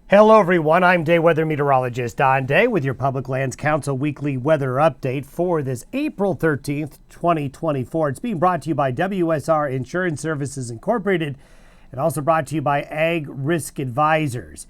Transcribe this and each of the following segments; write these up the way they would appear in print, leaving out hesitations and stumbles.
Hello everyone, I'm day weather meteorologist Don Day with your Public Lands Council weekly weather update for this April 13th, 2024. It's being brought to you by WSR Insurance Services Incorporated and also brought to you by Ag Risk Advisors.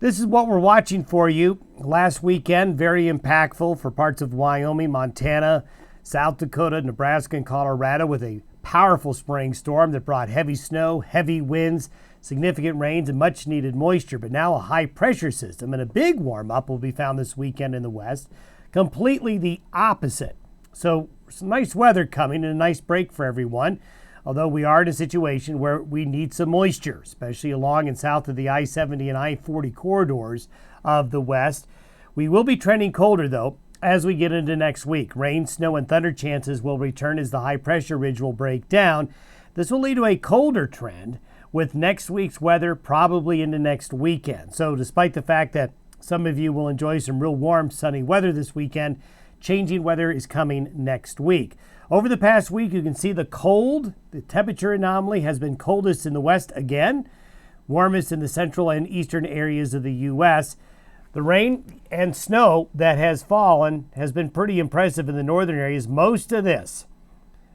This is what we're watching for you. Last weekend, very impactful for parts of Wyoming, Montana, South Dakota, Nebraska, and Colorado with a powerful spring storm that brought heavy snow, heavy winds, significant rains, and much needed moisture. But now a high pressure system and a big warm up will be found this weekend in the west. Completely the opposite. So some nice weather coming and a nice break for everyone. Although we are in a situation where we need some moisture, especially along and south of the I-70 and I-40 corridors of the west. We will be trending colder though as we get into next week. Rain, snow, and thunder chances will return as the high pressure ridge will break down. This will lead to a colder trend with next week's weather probably into next weekend. So despite the fact that some of you will enjoy some real warm, sunny weather this weekend, changing weather is coming next week. Over the past week, you can see the temperature anomaly has been coldest in the west again, warmest in the central and eastern areas of the U.S. The rain and snow that has fallen has been pretty impressive in the northern areas. Most of this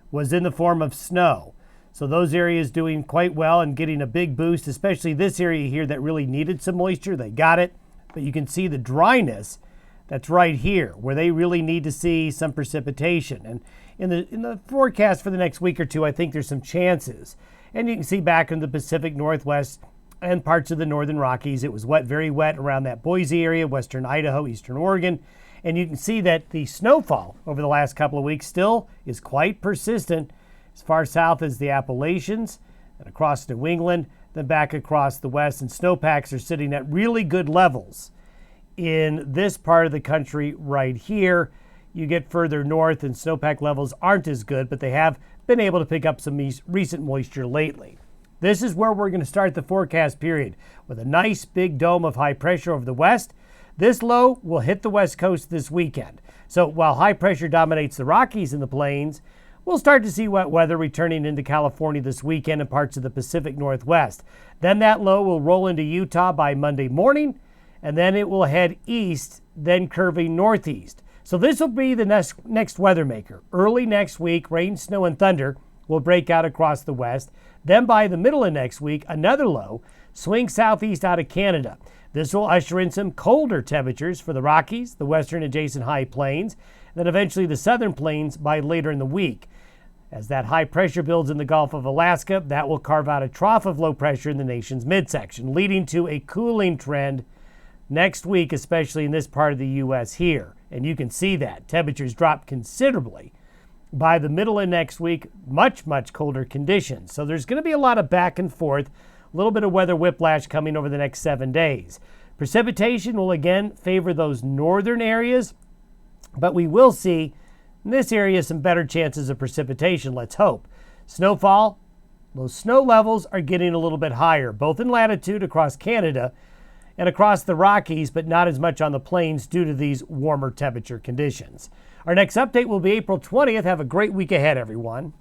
was in the form of snow. So those areas doing quite well and getting a big boost, especially this area here that really needed some moisture. They got it, but you can see the dryness that's right here where they really need to see some precipitation. And in the forecast for the next week or two, I think there's some chances. And you can see back in the Pacific Northwest and parts of the northern Rockies, it was wet, very wet around that Boise area, western Idaho, eastern Oregon. And you can see that the snowfall over the last couple of weeks still is quite persistent as far south as the Appalachians and across New England, then back across the west. And snowpacks are sitting at really good levels in this part of the country right here. You get further north and snowpack levels aren't as good, but they have been able to pick up some recent moisture lately. This is where we're going to start the forecast period with a nice big dome of high pressure over the west. This low will hit the west coast this weekend. So while high pressure dominates the Rockies and the plains, we'll start to see wet weather returning into California this weekend and parts of the Pacific Northwest. Then that low will roll into Utah by Monday morning, and then it will head east, then curving northeast. So this will be the next weather maker. Early next week, rain, snow, and thunder will break out across the west. Then by the middle of next week, another low swings southeast out of Canada. This will usher in some colder temperatures for the Rockies, the western adjacent high plains, and then eventually the southern plains by later in the week. As that high pressure builds in the Gulf of Alaska, that will carve out a trough of low pressure in the nation's midsection, leading to a cooling trend next week, especially in this part of the U.S. here. And you can see that. Temperatures drop considerably. By the middle of next week, much, much colder conditions. So there's going to be a lot of back and forth, a little bit of weather whiplash coming over the next 7 days. Precipitation will again favor those northern areas, but we will see in this area some better chances of precipitation, let's hope. Snowfall, those snow levels are getting a little bit higher, both in latitude across Canada and across the Rockies, but not as much on the plains due to these warmer temperature conditions. Our next update will be April 20th. Have a great week ahead, everyone.